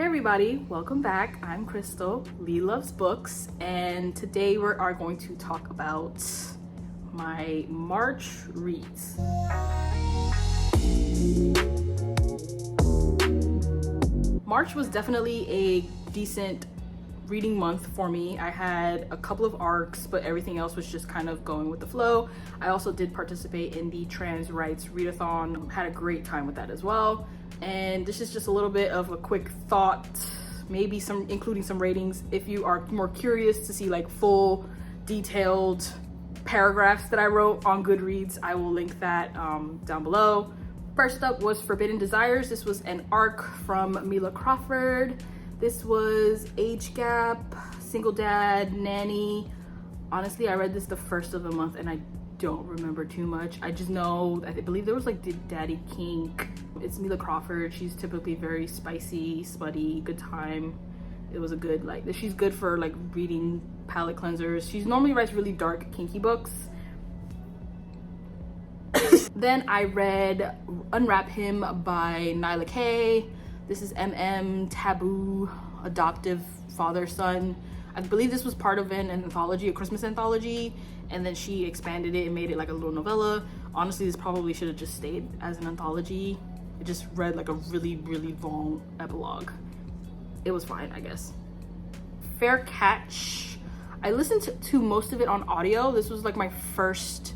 Hey everybody, welcome back. I'm Crystal, Lee Loves Books, and today we are going to talk about my March reads. March was definitely a decent reading month for me. I had a couple of arcs, but everything else was just kind of going with the flow. I also did participate in the trans rights readathon, had a great time with that as well. And this is just a little bit of a quick thought, maybe including some ratings. If you are more curious to see like full detailed paragraphs that I wrote on Goodreads, I will link that down below. First up was Forbidden Desires. This was an arc from Mila Crawford. This was age gap, single dad, nanny. Honestly, I read this the first of the month and I don't remember too much. I just know, I believe there was like the daddy kink. It's Mila Crawford. She's typically very spicy, smutty, good time. It was a good, like, she's good for like reading palette cleansers. She normally writes really dark, kinky books. Then I read Unwrap Him by Nyla K. This is taboo, adoptive father-son. I believe this was part of an anthology, a Christmas anthology, and then she expanded it and made it like a little novella. Honestly, this probably should have just stayed as an anthology. It just read like a really, really long epilogue. It was fine, I guess. Fair Catch. I listened to most of it on audio. This was like my first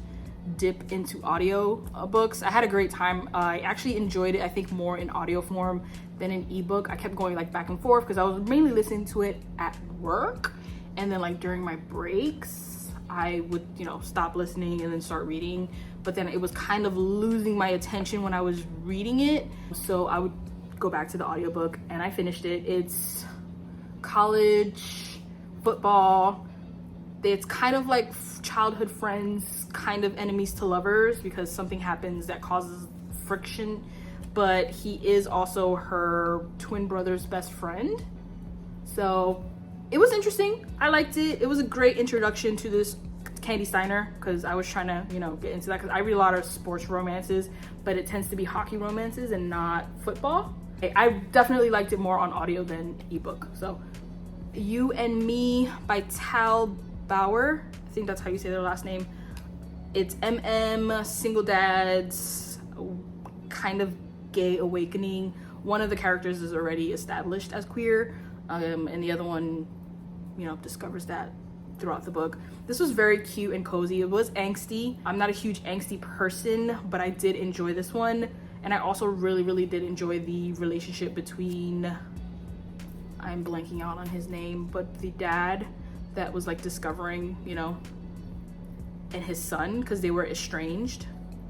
dip into audio books. I had a great time. I actually enjoyed it, I think, more in audio form than in ebook. I kept going like back and forth because I was mainly listening to it at work, and then like during my breaks I would, you know, stop listening and then start reading, but then it was kind of losing my attention when I was reading it, so I would go back to the audiobook, and I finished it. It's college football. It's kind of like childhood friends, kind of enemies to lovers, because something happens that causes friction, but he is also her twin brother's best friend. So it was interesting. I liked it. It was a great introduction to this Kandi Steiner, because I was trying to, you know, get into that, because I read a lot of sports romances, but it tends to be hockey romances and not football. I definitely liked it more on audio than ebook. So You and Me by Me Tal Bauer, I think that's how you say their last name. It's single dads, kind of gay awakening. One of the characters is already established as queer, and the other one, you know, discovers that throughout the book. This was very cute and cozy. It was angsty. I'm not a huge angsty person, but I did enjoy this one, and I also really did enjoy the relationship between, I'm blanking out on his name, but the dad that was like discovering, you know, and his son, because they were estranged,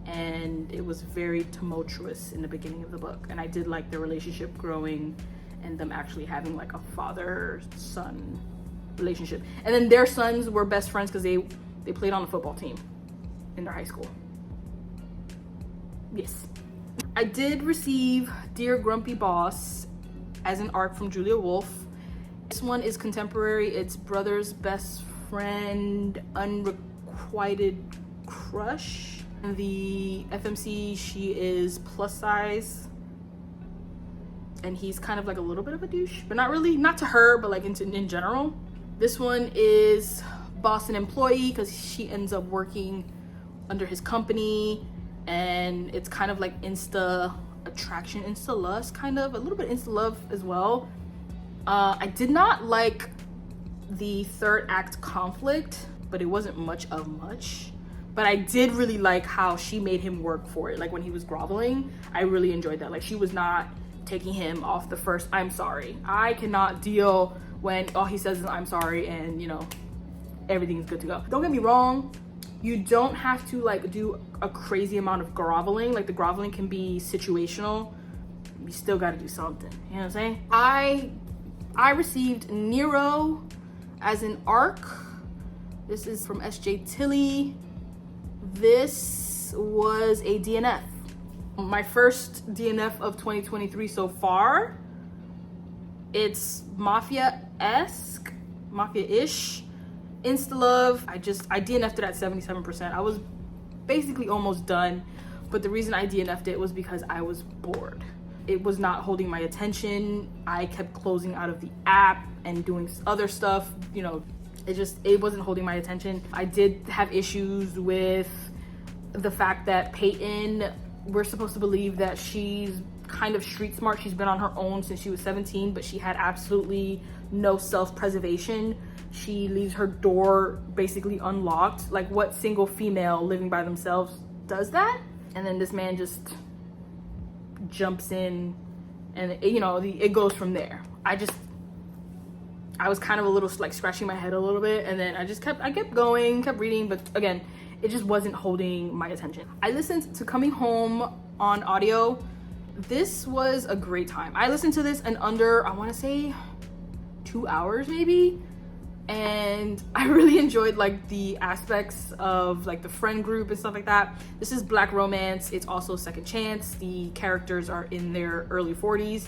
and it was very tumultuous in the beginning of the book, and I did like the relationship growing and them actually having like a father-son relationship. And then their sons were best friends because they played on the football team in their high school. Yes. I did receive Dear Grumpy Boss as an arc from Julia Wolf. This one is contemporary. It's brother's best friend unrequited crush. The FMC, she is plus size, and he's kind of like a little bit of a douche, but not really, not to her, but like in general. This one is boss and employee, because she ends up working under his company, and it's kind of like insta attraction, insta lust, kind of a little bit insta love as well. I did not like the third act conflict, but it wasn't much of much. But I did really like how she made him work for it. Like when he was groveling, I really enjoyed that. Like she was not taking him off the first I'm sorry. I cannot deal when all he says is I'm sorry and, you know, everything's good to go. Don't get me wrong, you don't have to like do a crazy amount of groveling. Like the groveling can be situational. You still got to do something. You know what I'm saying? I received Nero as an arc. This is from SJ Tilly. This was a DNF. My first DNF of 2023 so far. It's Mafia-esque, Mafia-ish, insta-love. I DNF'd it at 77%. I was basically almost done, but the reason I DNF'd it was because I was bored. it was not holding my attention. I kept closing out of the app and doing other stuff, you know, it wasn't holding my attention. I did have issues with the fact that Peyton, we're supposed to believe that she's kind of street smart. She's been on her own since she was 17, but she had absolutely no self-preservation. She leaves her door basically unlocked. Like, what single female living by themselves does that? And then this man just jumps in, and it goes from there. I was kind of a little like scratching my head a little bit, and then I kept going, kept reading, but again, it just wasn't holding my attention. I listened to Coming Home on audio. This was a great time. I listened to this in under, I want to say 2 hours maybe, and I really enjoyed like the aspects of like the friend group and stuff like that. This is Black romance. It's also second chance. The characters are in their early 40s,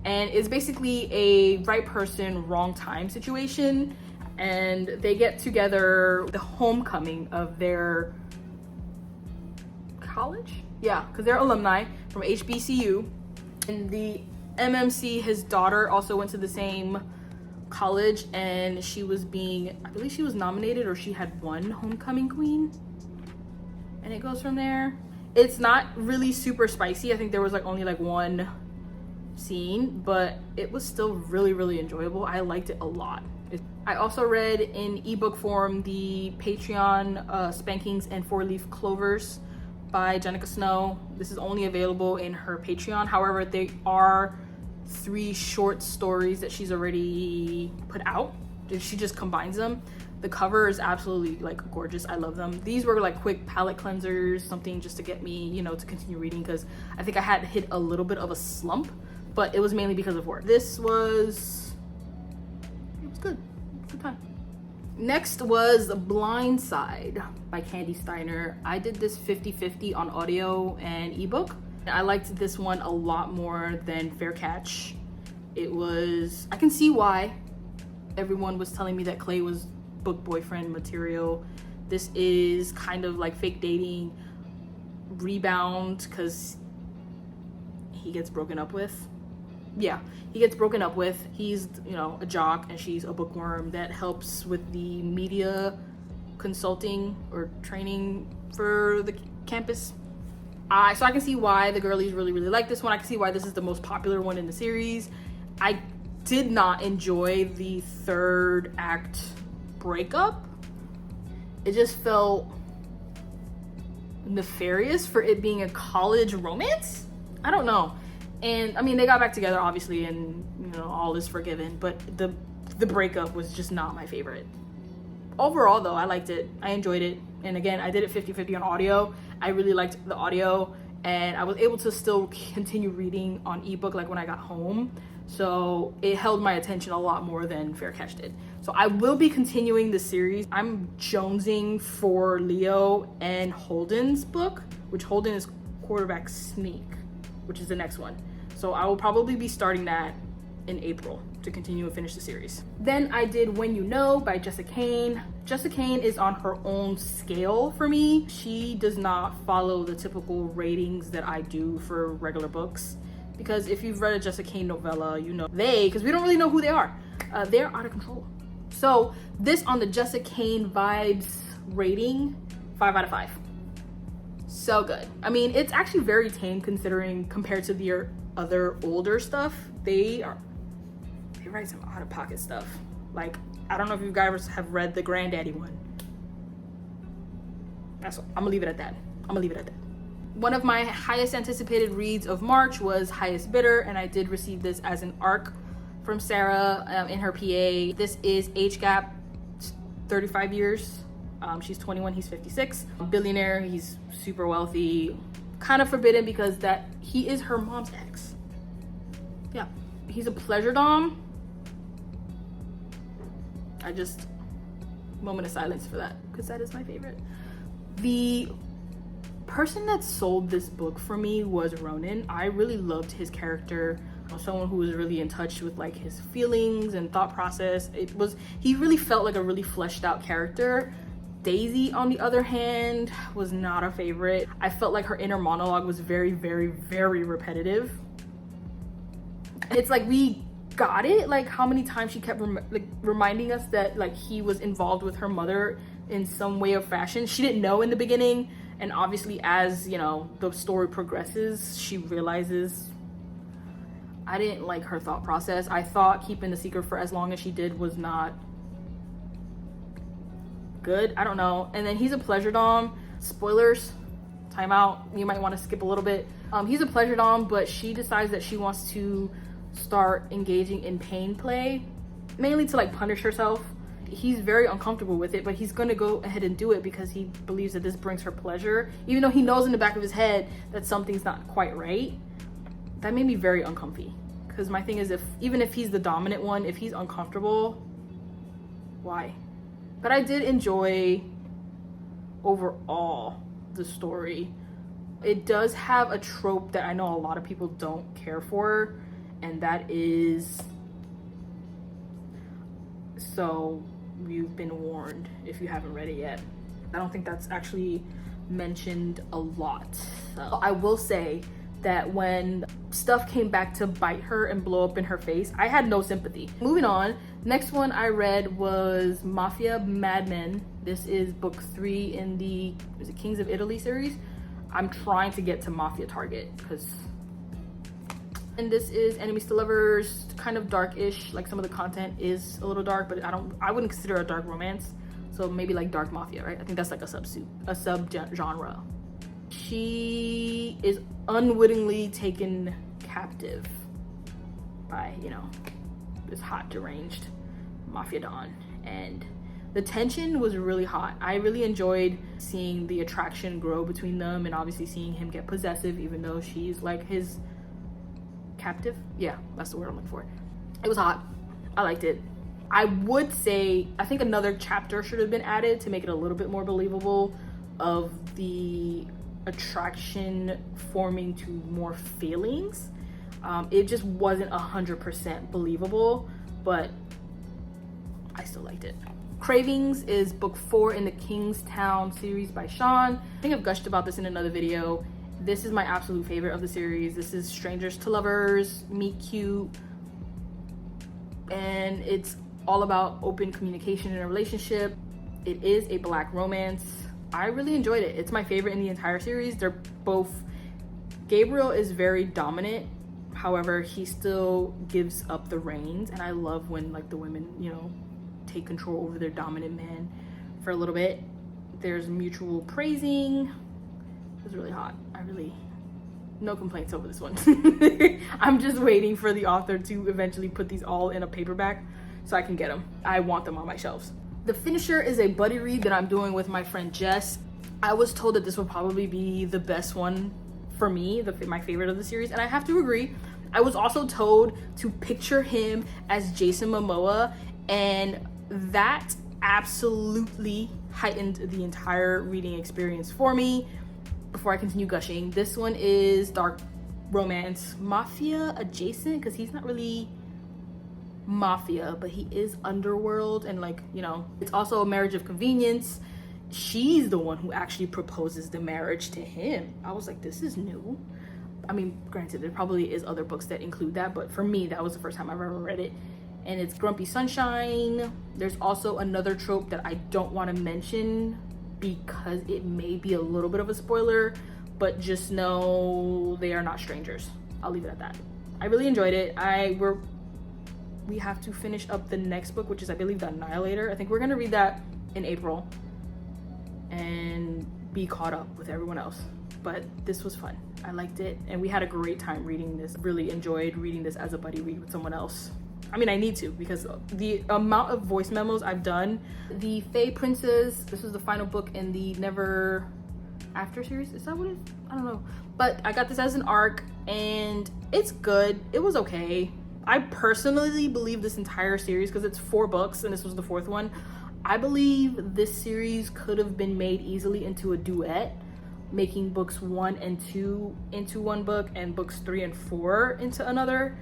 and it's basically a right person, wrong time situation, and they get together, the homecoming of their college, because they're alumni from HBCU, and the MMC, his daughter, also went to the same college, and she was I believe she was nominated, or she had won homecoming queen, and it goes from there. It's not really super spicy. I think there was like only like one scene, but it was still really, really enjoyable. I liked it a lot. I also read in ebook form the Patreon Spankings and Four Leaf Clovers by Jenika Snow. This is only available in her Patreon. However, there are 3 short stories that she's already put out. She just combines them. The cover is absolutely like gorgeous. I love them. These were like quick palette cleansers, something just to get me, to continue reading, because I think I had hit a little bit of a slump, but it was mainly because of work. It was good. Good time. Next was Blind Side by Kandi Steiner. I did this 50-50 on audio and ebook. I liked this one a lot more than Fair Catch. I can see why everyone was telling me that Clay was book boyfriend material. This is kind of like fake dating rebound, because he gets broken up with. He gets broken up with. He's, a jock, and she's a bookworm that helps with the media consulting or training for the campus. So I can see why the girlies really, really like this one. I can see why this is the most popular one in the series. I did not enjoy the 3rd act breakup. It just felt nefarious for it being a college romance. I don't know. And I mean, they got back together obviously, and all is forgiven, but the breakup was just not my favorite. Overall though, I liked it. I enjoyed it. And again, I did it 50-50 on audio. I really liked the audio, and I was able to still continue reading on ebook like when I got home. So it held my attention a lot more than Fair Catch did. So I will be continuing the series. I'm jonesing for Leo and Holden's book, which Holden is Quarterback Sneak, which is the next one. So I will probably be starting that in April to continue and finish the series. Then I did When You Know by Jessa Kane. Jessa Kane is on her own scale for me. She does not follow the typical ratings that I do for regular books, because if you've read a Jessa Kane novella, because we don't really know who they are, they're out of control. So this, on the Jessa Kane vibes rating, 5 out of 5. So good. I mean, it's actually very tame considering compared to their other older stuff. They write some out-of-pocket stuff. Like, I don't know if you guys have read the Granddaddy one. I'm gonna leave it at that. One of my highest anticipated reads of March was Highest Bidder, and I did receive this as an ARC from Sara in her PA. This is age gap 35 years. She's 21, he's 56. Billionaire, he's super wealthy. Kind of forbidden because he is her mom's ex. Yeah, he's a pleasure dom. Moment of silence for that, because that is my favorite. The person that sold this book for me was Ronan. I really loved his character. Someone who was really in touch with like his feelings and thought process. He really felt like a really fleshed out character. Daisy, on the other hand, was not a favorite. I felt like her inner monologue was very, very, very repetitive. It's like we got it, like how many times she kept reminding us that like he was involved with her mother in some way or fashion. She didn't know in the beginning, and obviously as, you know, the story progresses, she realizes. I didn't like her thought process. I thought keeping the secret for as long as she did was not good. I don't know. And then he's a pleasure dom. Spoilers, time out. You might want to skip a little bit. He's a pleasure dom, but she decides that she wants to start engaging in pain play, mainly to like punish herself. He's very uncomfortable with it, but he's gonna go ahead and do it because he believes that this brings her pleasure, even though he knows in the back of his head that something's not quite right. That made me very uncomfy, because my thing is, even if he's the dominant one, if he's uncomfortable, why? But I did enjoy overall the story. It does have a trope that I know a lot of people don't care for, and that is, so you've been warned if you haven't read it yet. I don't think that's actually mentioned a lot. So I will say that when stuff came back to bite her and blow up in her face, I had no sympathy. Moving on, next one I read was Mafia, Madman. This is book 3 in the Kings of Italy series. I'm trying to get to Mafia Target, and this is enemies to lovers, kind of dark-ish. Like some of the content is a little dark, but I wouldn't consider it a dark romance. So maybe like dark mafia, right? I think that's like a sub-genre. She is unwittingly taken captive by, you know, this hot, deranged mafia don, and the tension was really hot. I really enjoyed seeing the attraction grow between them, and obviously seeing him get possessive, even though she's like his captive. Yeah, that's the word I'm looking for. It was hot. I liked it. I would say, I think another chapter should have been added to make it a little bit more believable, of the attraction forming to more feelings. It just wasn't 100% believable, but I still liked it. Cravings is book 4 in the Kingstown series by Shon. I think I've gushed about this in another video. This is my absolute favorite of the series. This is strangers to lovers, meet cute, and it's all about open communication in a relationship. It is a Black romance. I really enjoyed it. It's my favorite in the entire series. They're both, Gabriel is very dominant, however he still gives up the reins, and I love when like the women, you know, take control over their dominant man for a little bit. There's mutual praising. It was really hot. No complaints over this one. I'm just waiting for the author to eventually put these all in a paperback so I can get them. I want them on my shelves. The Finisher is a buddy read that I'm doing with my friend Jess. I was told that this would probably be the best one for me, my favorite of the series, and I have to agree. I was also told to picture him as Jason Momoa, and that absolutely heightened the entire reading experience for me. Before I continue gushing, this one is dark romance, mafia adjacent, because he's not really mafia, but he is underworld, and like, you know, it's also a marriage of convenience. She's the one who actually proposes the marriage to him. I was like, this is new. I mean, granted, there probably is other books that include that, but for me, that was the first time I've ever read it. And it's Grumpy Sunshine. There's also another trope that I don't want to mention because it may be a little bit of a spoiler, but just know they are not strangers. I'll leave it at that. I really enjoyed it. We have to finish up the next book, which is, I believe, The Annihilator. I think we're gonna read that in April and be caught up with everyone else. But this was fun. I liked it, and we had a great time reading this. Really enjoyed reading this as a buddy read with someone else. I mean, I need to, because the amount of voice memos I've done. The Fae Princess, this was the final book in the Never After series. Is that what it is? I don't know. But I got this as an arc, and it's good. It was okay. I personally believe this entire series, because it's 4 books, and this was the 4th one. I believe this series could have been made easily into a duet, making books 1 and 2 into one book, and books 3 and 4 into another.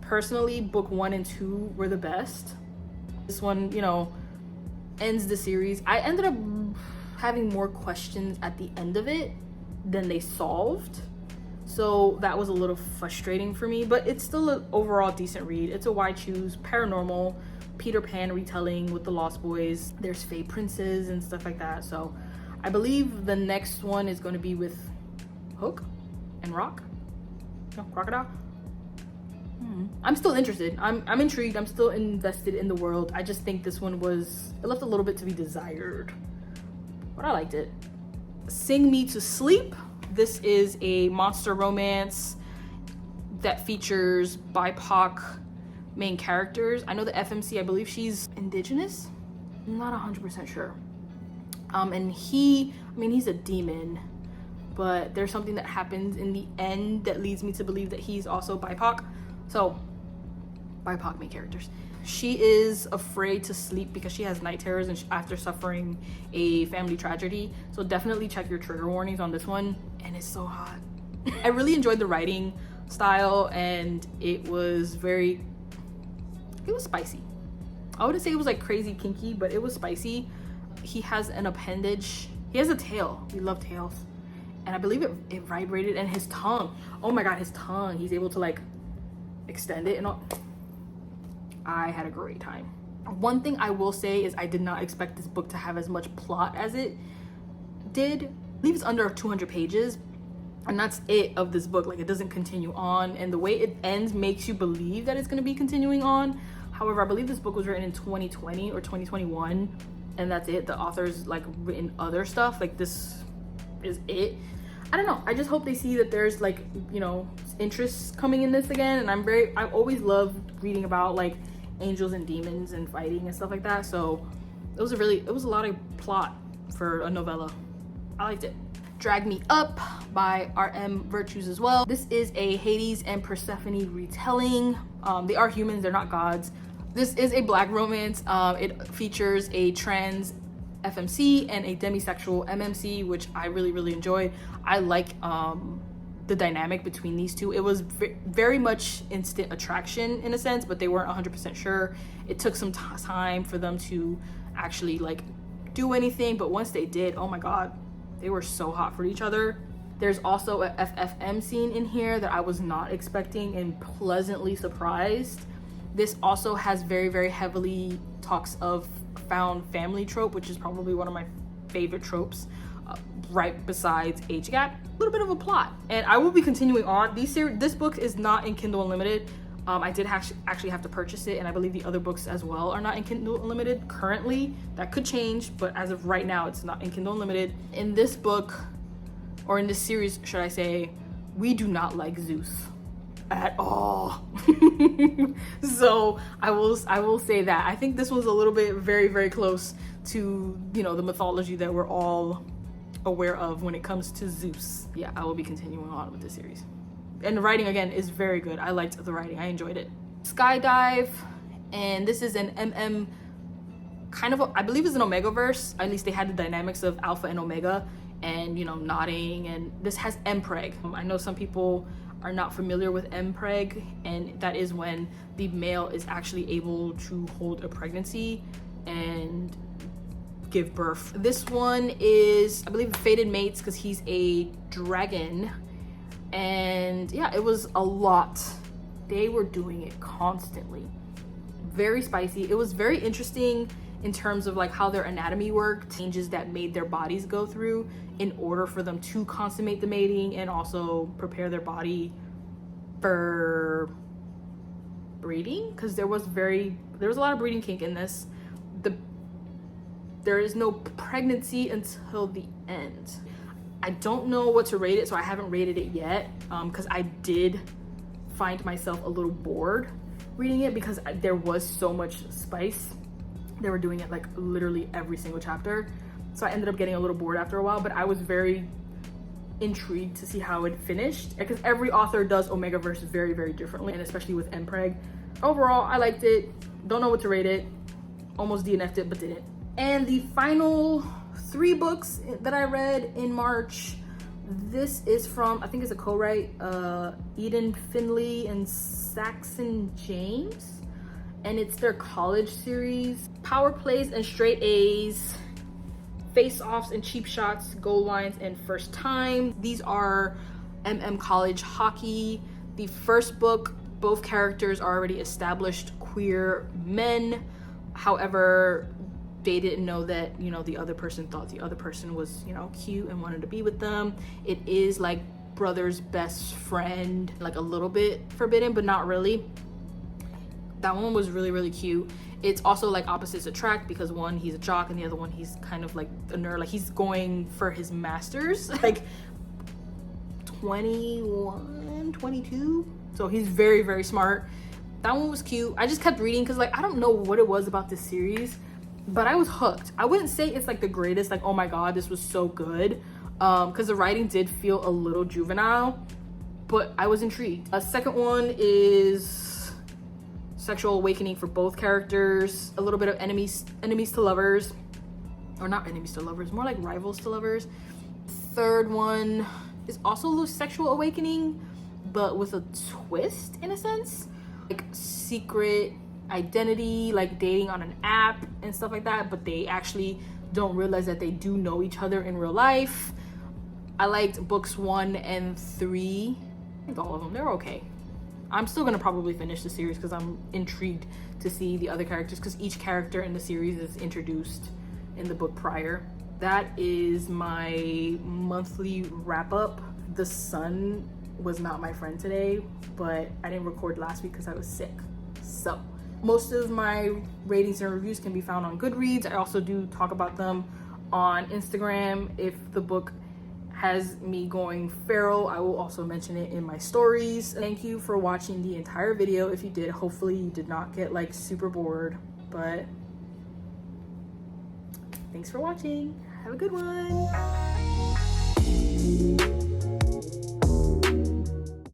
Personally, book 1 and 2 were the best. This one, you know, ends the series. I ended up having more questions at the end of it than they solved. So that was a little frustrating for me, but it's still an overall decent read. It's a Why Choose paranormal Peter Pan retelling with the Lost Boys. There's Fae Princes and stuff like that. So I believe the next one is going to be with Hook and Rock. No, Crocodile. I'm still interested. I'm intrigued. I'm still invested in the world. I just think this one it left a little bit to be desired, but I liked it. Sing Me to Sleep. This is a monster romance that features BIPOC main characters. I know the FMC, I believe she's indigenous. I'm not 100% sure. And he's a demon, but there's something that happens in the end that leads me to believe that he's also BIPOC. So, BIPOC main characters. She is afraid to sleep because she has night terrors and after suffering a family tragedy. So definitely check your trigger warnings on this one. And it's so hot. I really enjoyed the writing style, and it was spicy. I wouldn't say it was like crazy kinky, but it was spicy. He has an appendage. He has a tail. We love tails. And I believe it vibrated, and his tongue. Oh my God, his tongue. He's able to like extend it and all. I had a great time. One thing I will say is I did not expect this book to have as much plot as it did. I believe it's under 200 pages, and that's it of this book. Like, it doesn't continue on, and the way it ends makes you believe that it's going to be continuing on. However, I believe this book was written in 2020 or 2021, and that's it. The author's like written other stuff. Like, this is it. I don't know. I just hope they see that there's like, you know, interest coming in this again. And I always love reading about like angels and demons and fighting and stuff like that. So it was a lot of plot for a novella. I liked it. Drag Me Up by R.M Virtues as well. This is a Hades and Persephone retelling. They are humans, they're not gods. This is a Black romance. It features a trans FMC and a demisexual MMC, which I really enjoyed. I like the dynamic between these two. It was very much instant attraction in a sense, but they weren't 100% sure. It took some time for them to actually like do anything, but once they did, oh my God, they were so hot for each other. There's also a FFM scene in here that I was not expecting and pleasantly surprised. This also has very heavily talks of found family trope, which is probably one of my favorite tropes, right besides age gap. A little bit of a plot, and I will be continuing on. This book is not in Kindle Unlimited. I did actually have to purchase it, and I believe the other books as well are not in Kindle Unlimited currently. That could change, but as of right now, it's not in Kindle Unlimited. In this book, or in this series, should I say, we do not like Zeus at all. So I will say that I think this was a little bit very close to, you know, the mythology that we're all aware of when it comes to Zeus. Yeah, I will be continuing on with this series, and the writing again is very good. I liked the writing. I enjoyed it. SkyDive, and this is an MM kind of I believe it's an Omega verse. At least they had the dynamics of Alpha and Omega, and you know, nodding, and this has Mpreg. I know some people are not familiar with Mpreg, and that is when the male is actually able to hold a pregnancy and give birth. This one is, I believe, Fated Mates, because he's a dragon, and yeah, it was a lot. They were doing it constantly. Very spicy. It was very interesting in terms of like how their anatomy worked, changes that made their bodies go through in order for them to consummate the mating and also prepare their body for breeding, because there was a lot of breeding kink in this. There is no pregnancy until the end. I don't know what to rate it, so I haven't rated it yet, because I did find myself a little bored reading it because there was so much spice. They were doing it like literally every single chapter, so I ended up getting a little bored after a while, but I was very intrigued to see how it finished, because every author does Omega verse very differently, and especially with Mpreg. Overall, I liked it. Don't know what to rate it. Almost DNF'd it, but didn't. And the final 3 books that I read in March, this is from, I think it's a co-write, Eden Findley and Saxon James, and it's their college series. Power plays and straight A's, face-offs and cheap shots, goal lines and first time. These are College Hockey. The first book, both characters are already established queer men. However, they didn't know that, you know, the other person thought the other person was, you know, cute and wanted to be with them. It is like brother's best friend, like a little bit forbidden, but not really. That one was really, really cute. It's also like opposites attract, because one, he's a jock, and the other one, he's kind of like a nerd. Like, he's going for his master's, like 21, 22. So he's very, very smart. That one was cute. I just kept reading because, like, I don't know what it was about this series, but I was hooked. I wouldn't say it's like the greatest, like, oh my god, this was so good, because the writing did feel a little juvenile, but I was intrigued. A second one is sexual awakening for both characters, a little bit of enemies to lovers, or not enemies to lovers, more like rivals to lovers. Third one is also a little sexual awakening, but with a twist in a sense, like secret identity, like dating on an app and stuff like that, but they actually don't realize that they do know each other in real life. I liked books 1 and 3. I think all of them, they're okay. I'm still gonna probably finish the series because I'm intrigued to see the other characters, because each character in the series is introduced in the book prior. That is my monthly wrap up. The sun was not my friend today, but I didn't record last week because I was sick. So most of my ratings and reviews can be found on Goodreads. I also do talk about them on Instagram. If the book has me going feral, I will also mention it in my stories. Thank you for watching the entire video. If you did, hopefully you did not get like super bored, but thanks for watching. Have a good one.